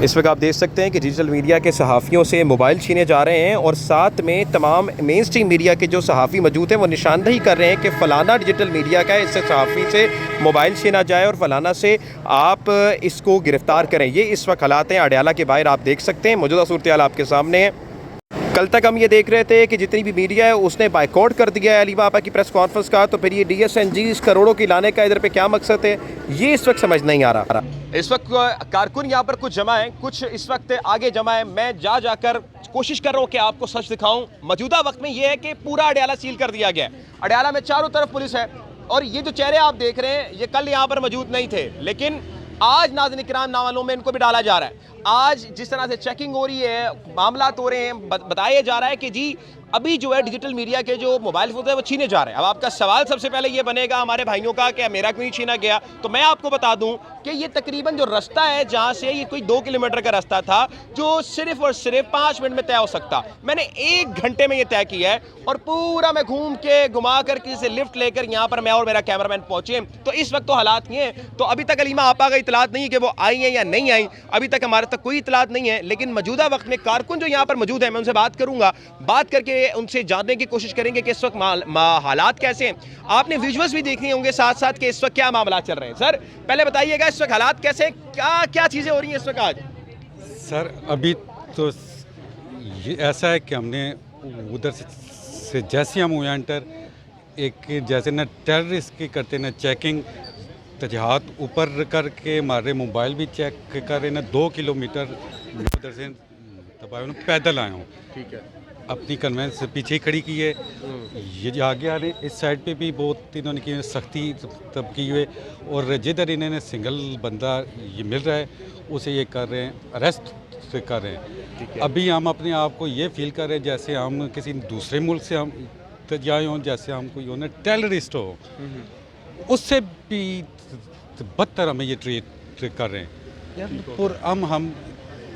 इस वक्त आप देख सकते हैं कि डिजिटल मीडिया के सहाफ़ियों से मोबाइल छीने जा रहे हैं और साथ में तमाम मेन स्ट्रीम मीडिया के जो सहाफ़ी मौजूद हैं वो निशानदही कर रहे हैं कि फ़लाना डिजिटल मीडिया का है, इससे सहाफ़ी से मोबाइल छीना जाए और फ़लाना से आप इसको गिरफ़्तार करें। ये इस वक्त हालात हैं अडयाला के बाहर, आप देख सकते हैं। मौजूदा सूरत हाल आपके सामने है। कल तक हम ये देख रहे थे कि जितनी भी मीडिया है उसने बाइकआउट कर दिया है अलीमा आपा की प्रेस कॉन्फ्रेंस का, तो फिर ये DSNG करोड़ों की लाने का इधर पे क्या मकसद है, ये इस वक्त समझ नहीं आ रहा। इस वक्त कारकुन यहाँ पर कुछ जमा है, कुछ इस वक्त आगे जमा है। मैं जाकर कोशिश कर रहा हूँ कि आपको सच दिखाऊं। मौजूदा वक्त में ये है कि पूरा अडयाला सील कर दिया गया है। अडयाला में चारों तरफ पुलिस है और ये जो चेहरे आप देख रहे हैं ये कल यहाँ पर मौजूद नहीं थे, लेकिन आज नाज़रीन किराम नावालों में इनको भी डाला जा रहा है। आज जिस तरह से चेकिंग हो रही है, मामलात हो रहे हैं, बताया जा रहा है कि जी अभी जो है डिजिटल मीडिया के जो मोबाइल फोन है वो छीने जा रहे हैं। अब आपका सवाल सबसे पहले ये बनेगा हमारे भाइयों का कि मेरा क्यों नहीं छीना गया, तो मैं आपको बता दूं कि ये तकरीबन जो रास्ता है जहां से ये कोई 2 किलोमीटर का रास्ता था जो सिर्फ और सिर्फ 5 मिनट में तय हो सकता, मैंने 1 घंटे में ये तय किया है और पूरा मैं घूम के घुमा कर किसी से लिफ्ट लेकर यहाँ पर मैं और मेरा कैमरामैन पहुंचे। तो इस वक्त तो हालात ये हैं। तो अभी तक अलीमा आपा का इतलात नहीं है कि वो आई हैं या नहीं आई, अभी तक हमारे तक कोई इतलात नहीं है। लेकिन मौजूदा वक्त में कारकुन जो यहाँ पर मौजूद है, मैं उनसे बात करूंगा, बात करके उनसे जानने की कोशिश करेंगे कि इस वक्त हालात कैसे हैं। आपने विजुअल्स भी देखने होंगे साथ साथ कि इस वक्त क्या मामला चल रहे हैं। सर पहले बताइएगा इस वक्त हालात कैसे, क्या चीज़ें हो रही हैं इस वक्त आज? सर अभी तो ये ऐसा है कि हमने उधर से जैसे हम हुए एंटर, एक जैसे न टेररिस्ट की करते न चेकिंग, तजहात ऊपर करके हमारे मोबाइल भी चेक कर रहे ना। 2 किलोमीटर उधर से पैदल आया हूँ, ठीक है, अपनी कन्वेंस से पीछे खड़ी की है। ये जो आगे आ रहे हैं इस साइड पे भी बहुत इन्होंने की सख्ती तब की हुई, और जिधर इन्होंने सिंगल बंदा ये मिल रहा है उसे ये कर रहे हैं, अरेस्ट से कर रहे हैं। अभी हम अपने आप को ये फील कर रहे हैं जैसे हम किसी दूसरे मुल्क से हम जाए हों, जैसे हम कोई उन्हें टेररिस्ट हो, उससे भी बदतर हमें ये ट्रीट कर रहे हैं। और हम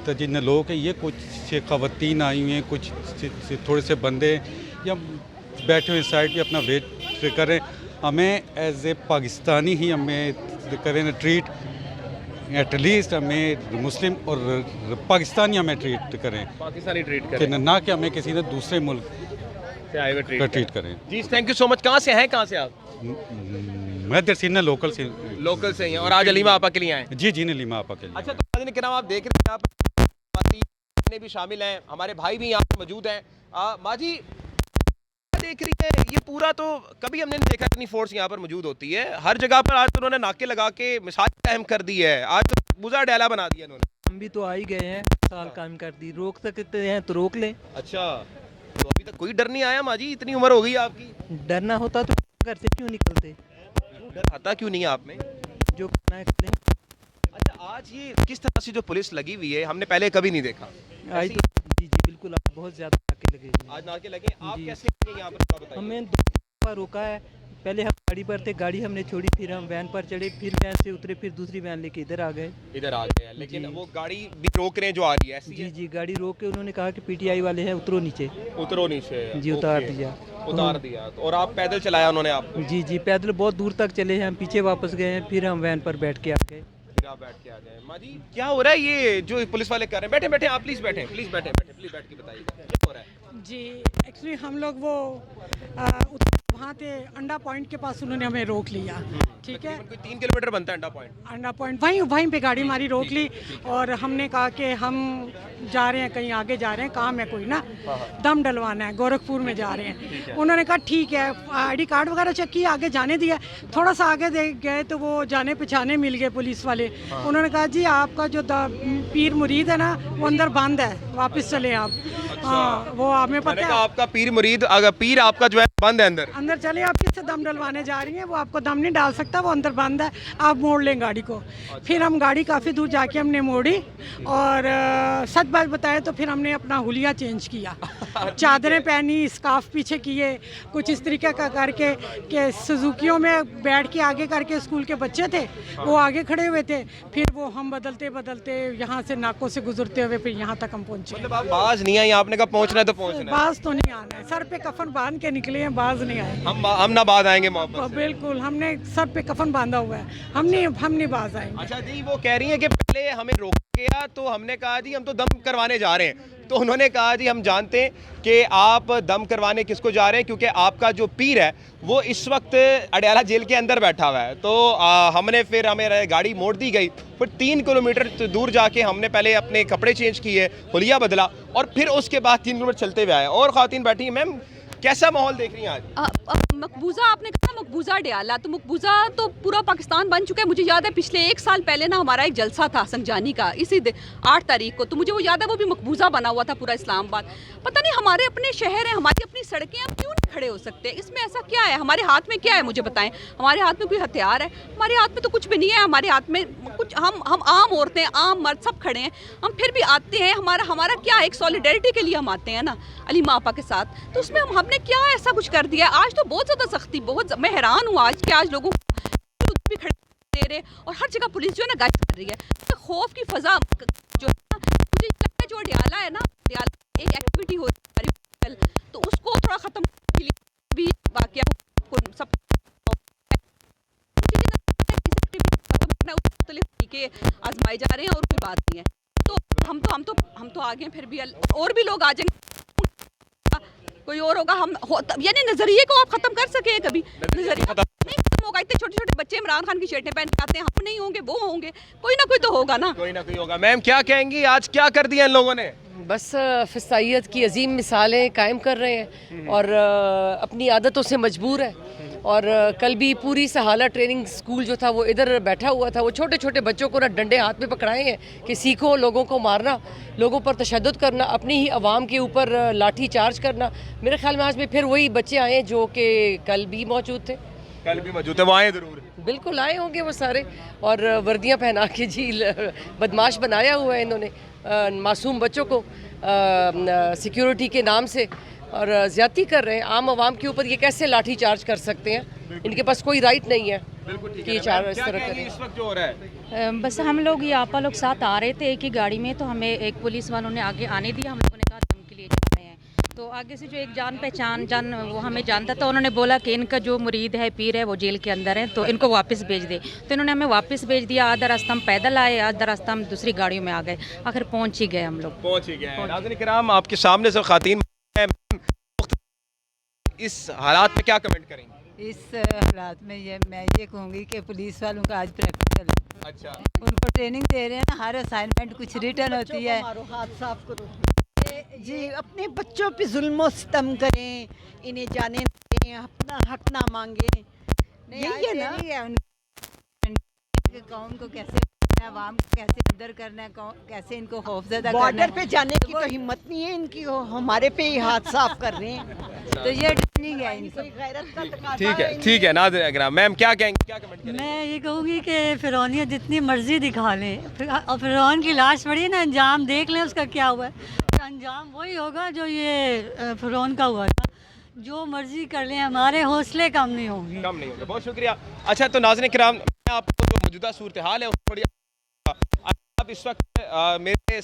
तो जिन लोग हैं, ये कुछ ख़वातीन आई हुई हैं, कुछ थोड़े से बंदे या बैठे हुए साइड पे अपना वेट कर रहे हैं। हमें एज ए पाकिस्तानी ही हमें करें ट्रीट, एटलीस्ट हमें मुस्लिम और पाकिस्तानी हमें ट्रीट करें, पाकिस्तानी ट्रीट करें, ना कि हमें किसी ने दूसरे मुल्क से आए हुए ट्रीट करें। जी थैंक यू सो मच। कहाँ से हैं, कहाँ से आप? मैं दरसिना लोकल से हैं और आज अलीमा आपा के लिए आए? जी अलीमा आपा के लिए। अच्छा, तो क्या नाम आप देख रहे हैं यहाँ पर भी शामिल हैं, हमारे भाई भी यहाँ पर मौजूद हैं। माँ जी देख रही है, ये पूरा तो कभी हमने नहीं देखा इतनी फोर्स यहाँ पर मौजूद होती है हर जगह पर। आज तो उन्होंने नाके लगा के मिसाल कायम कर दी है, आज तो बुजा डाला बना दिया इन्होंने। हम भी तो आ ही गए हैं, साल कायम कर दी, रोक सकते हैं तो रोक लें। अच्छा, तो अभी तक कोई डर नहीं आया माँ जी? इतनी उम्र हो गई आपकी, डरना होता तो घर से क्यों निकलते? डर आता क्यों नहीं है आप में? जो करना है कर लें। अच्छा, आज ये किस तरह से जो पुलिस लगी हुई है हमने पहले कभी नहीं देखा। आज तो जी बिल्कुल, आप बहुत ज़्यादा नाके लगे हैं। आज नाके लगे, आप कैसे यहाँ पर बताइए? हमें 2 दफ़ा रोका है। पहले हम गाड़ी पर थे, गाड़ी हमने छोड़ी, फिर हम वैन पर चढ़े, फिर वैन से उतरे, फिर दूसरी वैन लेके इधर आ गए। लेकिन वो गाड़ी भी रोक रहे हैं जो आ रही है ऐसी है? जी गाड़ी रोक के उन्होंने कहा कि PTI वाले हैं, उतरो नीचे। उतरो नीचे जी, उतार दिया। और आप पैदल चलाया उन्होंने आपको? जी पैदल बहुत दूर तक चले हैं, हम पीछे वापस गए हैं, फिर हम वैन पर बैठ के आ गए। आप बैठ के आ गए। माँ जी क्या हो रहा है ये जो पुलिस वाले कर रहे हैं? बैठे आप प्लीज बैठे, प्लीज बैठ के बताइए क्या हो रहा है? जी एक्चुअली हम लोग वो वहाँ थे अंडा पॉइंट के पास, उन्होंने हमें रोक लिया, ठीक है। कोई 3 किलोमीटर बनता है अंडा पॉइंट, वहीं पे गाड़ी हमारी रोक ली और हमने कहा कि हम जा रहे हैं, कहीं आगे जा रहे हैं, काम है कोई ना, दम डलवाना है, गोरखपुर में जा रहे हैं। उन्होंने कहा ठीक है, ID कार्ड वगैरह चेक किया, आगे जाने दिया। थोड़ा सा आगे गए तो वो जाने पहचाने मिल गए पुलिस वाले। उन्होंने कहा जी आपका जो पीर मुरीद है ना वो अंदर बंद है, वापस चले आप। हाँ, वो हमें पता है आपका पीर मुरीद, अगर पीर आपका जो है बंद है अंदर चले, आप किससे दम डलवाने जा रही हैं, वो आपको दम नहीं डाल सकता, वो अंदर बंद है, आप मोड़ लें गाड़ी को। फिर हम गाड़ी काफ़ी दूर जाके हमने मोड़ी और सच बात बताए तो फिर हमने अपना हुलिया चेंज किया, चादरें पहनी, स्कार्फ पीछे किए, कुछ इस तरीके का करके कि सुजुकियों में बैठ के आगे करके स्कूल के बच्चे थे वो आगे खड़े हुए थे, फिर वो हम बदलते यहाँ से नाकों से गुजरते हुए फिर यहाँ तक हम पहुँचे। मतलब आप बाज नहीं आई, आपने कहा पहुँचना है तो पहुँचना है। बाज तो नहीं आना है, सर पे कफन बांध के निकले हैं, बाज नहीं आए। हम ना बाज आएंगे मोहब्बत से। बिल्कुल, हमने सर पे कफन बांधा हुआ है, हम नहीं बाज आएंगे। अच्छा जी, वो कह रही है कि पहले हमें रोक गया तो हमने कहा जी हम तो दम करवाने जा रहे हैं, तो उन्होंने कहा जी हम जानते हैं कि आप दम करवाने किसको जा रहे हैं, क्योंकि आपका जो पीर है वो इस वक्त अडयाला जेल के अंदर बैठा हुआ है। तो हमें गाड़ी मोड़ दी गई, फिर 3 किलोमीटर दूर जाके हमने पहले अपने कपड़े चेंज किए, हुलिया बदला, और फिर उसके बाद 3 किलोमीटर चलते हुए आए। और ख़वातीन बैठी हैं। मैम कैसा माहौल देख रही हैं आज? मकबूजा, आपने कहा मकबूजा अडयाला, तो मकबूजा तो पूरा पाकिस्तान बन चुका है। मुझे याद है पिछले 1 साल पहले ना हमारा एक जलसा था संजानी का, इसी 8 तारीख को, तो मुझे वो याद है, वो भी मकबूजा बना हुआ था पूरा इस्लामाबाद। पता नहीं, हमारे अपने शहर हैं, हमारी अपनी सड़कें, हम क्यों नहीं खड़े हो सकते? इसमें ऐसा क्या है? हमारे हाथ में क्या है मुझे बताएं? हमारे हाथ में कोई हथियार है? हमारे हाथ में तो कुछ भी नहीं है। हमारे हाथ में कुछ, हम आम औरतें, आम मर्द सब खड़े हैं, हम फिर भी आते हैं। हमारा क्या, एक सॉलिडेरिटी के लिए हम आते हैं ना अलीमा आपा के साथ, तो उसमें हमने क्या ऐसा कुछ कर दिया? आज तो बहुत ज़्यादा सख्ती, मैं हैरान हूँ आज कि आज लोगों को भी खड़े दे रहे, और हर जगह पुलिस जो है ना गाइड कर रही है। तो खौफ की फजा जो है ना, मुझे लगता है जो अडयाला है ना, अडयाला एक एक्टिविटी हो रही है, तो उसको थोड़ा ख़त्म करने के लिए भी वाकया सब तरीके आजमाए जा रहे हैं, और कोई बात नहीं है। तो हम तो आगे फिर भी और भी लोग आ जाएंगे, कोई और होगा, यानी नजरिए को आप खत्म कर सके कभी? नजरिया नहीं खत्म होगा। इतने छोटे छोटे बच्चे इमरान खान की शर्टें पहन के आते हैं, हम नहीं होंगे, वो होंगे, कोई ना कोई तो होगा ना, कोई ना कोई होगा। मैम क्या कहेंगी, आज क्या कर दिया इन लोगों ने? बस फिसाइयत की अजीम मिसालें कायम कर रहे हैं, और अपनी आदतों से मजबूर है। और कल भी पूरी सहाला ट्रेनिंग स्कूल जो था वो इधर बैठा हुआ था। वो छोटे छोटे बच्चों को ना डंडे हाथ में पकड़ाए हैं कि सीखो लोगों को मारना, लोगों पर तशद्दुद करना, अपनी ही आवाम के ऊपर लाठी चार्ज करना। मेरे ख्याल में आज में फिर वही बच्चे आए हैं जो कि कल भी मौजूद थे। कल भी मौजूद है, वो आए ज़रूर, बिल्कुल आए होंगे वो सारे, और वर्दियाँ पहना के जी बदमाश बनाया हुआ है इन्होंने मासूम बच्चों को सिक्योरिटी के नाम से, और ज़्यादती कर रहे हैं आम आवाम के ऊपर। ये कैसे लाठी चार्ज कर सकते हैं? इनके पास कोई राइट नहीं है कि ये चार्ज इस तरह करें। इस वक्त जो हो रहा है, बस हम लोग ये आपा लोग साथ आ रहे थे एक ही गाड़ी में, तो हमें एक पुलिस वालों ने आगे आने दिया। हम लोगों ने कहा दम के लिए जा रहे हैं, तो आगे से जो एक जान पहचान वो हमें जानता था, उन्होंने बोला कि इनका जो मुरीद है, पीर है, वो जेल के अंदर है, तो इनको वापस भेज दे। तो इन्होंने हमें वापस भेज दिया। आधा रास्ता हम पैदल आए, आधा रास्ता हम दूसरी गाड़ियों में आ गए, आखिर पहुँच ही गए हम लोग। पहुँच ही गए। नाज़रीन किराम, आपके सामने से ख़वातीन इस हालात में क्या कमेंट करेंगे? इस हालात में मैं ये कहूँगी कि पुलिस वालों का आज प्रैक्टिकल है। अच्छा, उनको ट्रेनिंग दे रहे हैं ना, हर असाइनमेंट कुछ रिटर्न होती है। हाथ साफ करो जी, अपने बच्चों पे जुल्म सितम करें, इन्हें जाने दें, अपना हक ना मांगे, यही है ना। कौन को कैसे, आवाम को कैसे अंदर करना है, कैसे इनको खौफजदा करना है। बॉर्डर पे जाने की तो हिम्मत नहीं है इनकी, हमारे पे ही हाथ साफ कर रहे हैं, तो ये ट्रेनिंग है इनको। ठीक है नाज़रीन किराम, मैम क्या कहेंगे, क्या कमेंट करेंगे? मैं ये कहूँगी कि फ़िरौनियत जितनी मर्जी दिखा लें, और फ़िरौन की लाश पड़ी ना, अंजाम देख लें उसका क्या हुआ है। अंजाम वही होगा जो ये फ़िरौन का हुआ था। जो मर्जी कर लें, हमारे हौसले कम नहीं होंगे। कम नहीं होंगे। बहुत शुक्रिया। अच्छा, तो नाज़रीन किराम, मैं आपको जो मौजूदा सूरत हाल है थोड़ी, आप इस वक्त मेरे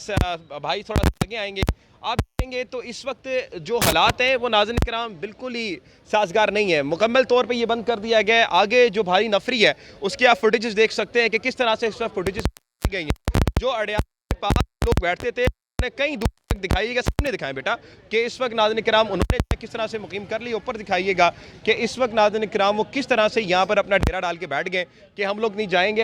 भाई थोड़ा आगे आएंगे, आप देखेंगे तो इस वक्त जो हालात हैं वो नाज़रीन किराम बिल्कुल ही साजगार नहीं है। मुकम्मल तौर पे ये बंद कर दिया गया है। आगे जो भारी नफरी है उसके आप फुटेजेस देख सकते हैं कि किस तरह से इस वक्त फुटेजेस गई हैं। जो अडयाला के पास लोग बैठते थे, कहीं दूर तक दिखाइएगा, सामने दिखाएं बेटा, कि इस वक्त नाज़रीन किराम उन्होंने किस तरह से मुकीम कर ली। ऊपर दिखाइएगा कि इस वक्त नाज़रीन किराम वो किस तरह से यहाँ पर अपना डेरा डाल के बैठ गए कि हम लोग नहीं जाएंगे,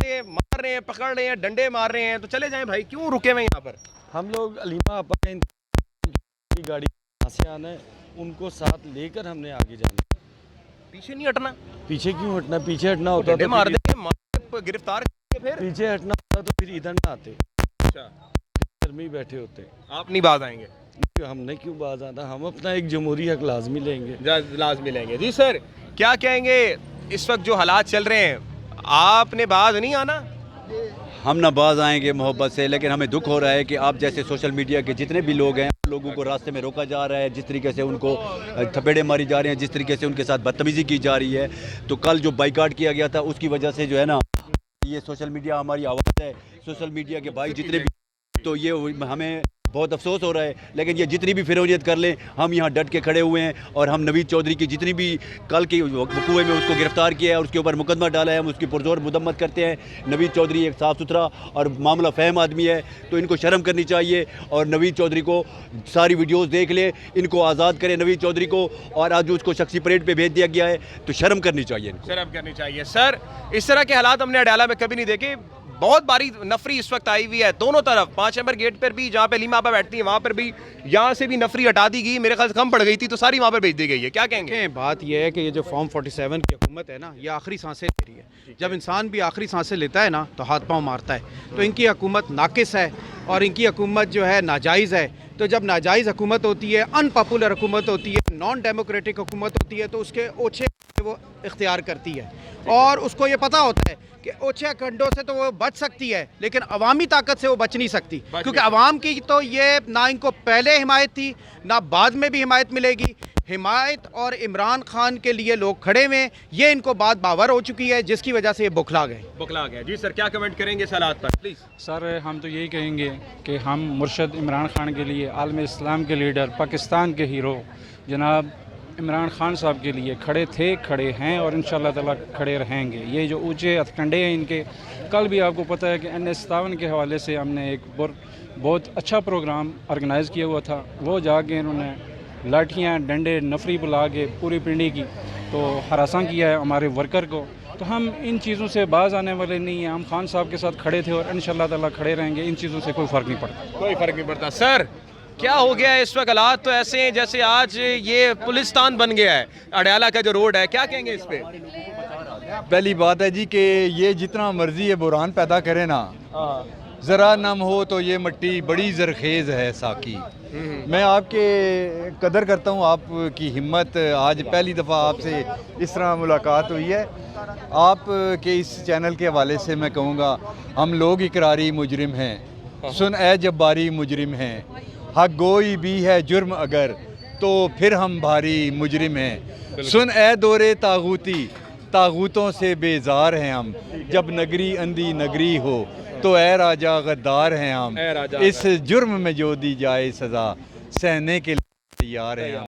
मार रहे हैं, पकड़ रहे हैं, डंडे मार रहे हैं, तो चले जाएं भाई, क्यों रुके हुए यहाँ पर? हम लोग अलीमा आपा की गाड़ी कहाँ से आना है, उनको साथ लेकर हमने आगे जाना है। पीछे नहीं हटना। पीछे क्यों हटना? पीछे हटना होता तो मार देंगे, गिरफ्तार करेंगे, फिर पीछे हटना होता तो फिर इधर ना आते। अच्छा, घर में ही बैठे होते। आप नहीं बाज आएंगे? हमने क्यों बाज आना, हम अपना एक जमहूरी हक लाजमी लेंगे। लाजमी लेंगे। जी सर, क्या कहेंगे इस वक्त जो हालात चल रहे हैं, आपने बाज नहीं आना? हम ना बाज आएंगे मोहब्बत से, लेकिन हमें दुख हो रहा है कि आप जैसे सोशल मीडिया के जितने भी लोग हैं, लोगों को रास्ते में रोका जा रहा है, जिस तरीके से उनको थपेड़े मारी जा रहे हैं, जिस तरीके से उनके साथ बदतमीज़ी की जा रही है। तो कल जो बाइकाट किया गया था उसकी वजह से जो है ना, ये सोशल मीडिया हमारी आवाज़ है, सोशल मीडिया के भाई जितने भी, तो ये हमें बहुत अफसोस हो रहा है, लेकिन ये जितनी भी फिरौनियत कर लें, हम यहाँ डट के खड़े हुए हैं और हम नवीद चौधरी की जितनी भी कल के वकूए में उसको गिरफ़्तार किया है और उसके ऊपर मुकदमा डाला है, हम उसकी पुरजोर मदम्मत करते हैं। नवीद चौधरी एक साफ़ सुथरा और मामला फ़हम आदमी है, तो इनको शर्म करनी चाहिए और नवीद चौधरी को सारी वीडियोज़ देख ले, इनको आज़ाद करें नवीद चौधरी को। और आज जो उसको शख्सी परेड पर भेज दिया गया है, तो शर्म करनी चाहिए इनको। शर्म करनी चाहिए। सर, इस तरह के हालात हमने अडयाला में कभी नहीं देखे। बहुत भारी नफरी इस वक्त आई हुई है दोनों तरफ, 5 नंबर गेट पर भी, जहाँ पे लीमा आपा बैठती है वहाँ पर भी, यहाँ से भी नफरी हटा दी गई। मेरे ख्याल से कम पड़ गई थी तो सारी वहाँ पर भेज दी गई है। क्या कहेंगे? बात यह है कि ये जो फॉर्म 47 की हुकूमत है ना, ये आखिरी सांसें ले रही है। जब इंसान भी आखिरी सांसें लेता है ना तो हाथ पांव मारता है। तो इनकी हुकूमत नाकिस है और इनकी हुकूमत जो है नाजायज़ है। तो जब नाजायज़ हुकूमत होती है, अनपॉपुलर हुकूमत होती है, नॉन डेमोक्रेटिक हुकूमत होती है, तो उसके ओछे वो इख्तियार करती है और उसको ये पता होता है कि ओछे खंडों से तो वो बच सकती है, लेकिन अवामी ताकत से वो बच नहीं सकती, क्योंकि अवाम की तो ये ना इनको पहले हिमायत थी ना बाद में भी हिमायत मिलेगी। हिमायत और इमरान खान के लिए लोग खड़े हुए, ये इनको बात बावर हो चुकी है, जिसकी वजह से ये बुखला गए। जी सर, क्या कमेंट करेंगे इस हालात पर प्लीज़? सर, हम तो यही कहेंगे कि हम मुर्शद इमरान खान के लिए, आलम इस्लाम के लीडर, पाकिस्तान के हीरो जनाब इमरान खान साहब के लिए खड़े थे, खड़े हैं और इंशाअल्लाह ताला खड़े रहेंगे। ये जो ऊँचे हथकंडे हैं इनके, कल भी आपको पता है कि NS-57 के हवाले से हमने एक बहुत अच्छा प्रोग्राम ऑर्गेनाइज़ किया हुआ था। वो जाके इन्होंने लाठियाँ, डंडे, नफरी बुला के पूरी पिंडी की तो हरासा किया है हमारे वर्कर को। तो हम इन चीज़ों से बाज आने वाले नहीं हैं। हम खान साहब के साथ खड़े थे और इंशाअल्लाह ताला खड़े रहेंगे। इन चीज़ों से कोई फ़र्क नहीं पड़ता। कोई फ़र्क नहीं पड़ता। सर, क्या हो गया है इस वक्त? हालात तो ऐसे हैं जैसे आज ये पुलिस्तान बन गया है अडयाला का जो रोड है। क्या कहेंगे इस पे? पहली बात है जी कि ये जितना मर्जी है बुरान पैदा करे ना, ज़रा नम हो तो ये मिट्टी बड़ी जरखेज़ है साकी। मैं आपके कदर करता हूँ, आपकी हिम्मत। आज पहली दफ़ा आपसे इस तरह मुलाकात हुई है। आप के इस चैनल के हवाले से मैं कहूँगा, हम लोग इकरारी मुजरिम हैं, सुन ए जब्बारी मुजरिम हैं, हक गोई भी है जुर्म अगर तो फिर हम भारी मुजरिम हैं। सुन ए दौरे तागूती, तागूतों से बेजार हैं हम, जब नगरी अंधी नगरी हो तो ए राजा गद्दार हैं हम, इस जुर्म में जो दी जाए सज़ा सहने के लिए तैयार हैं हम।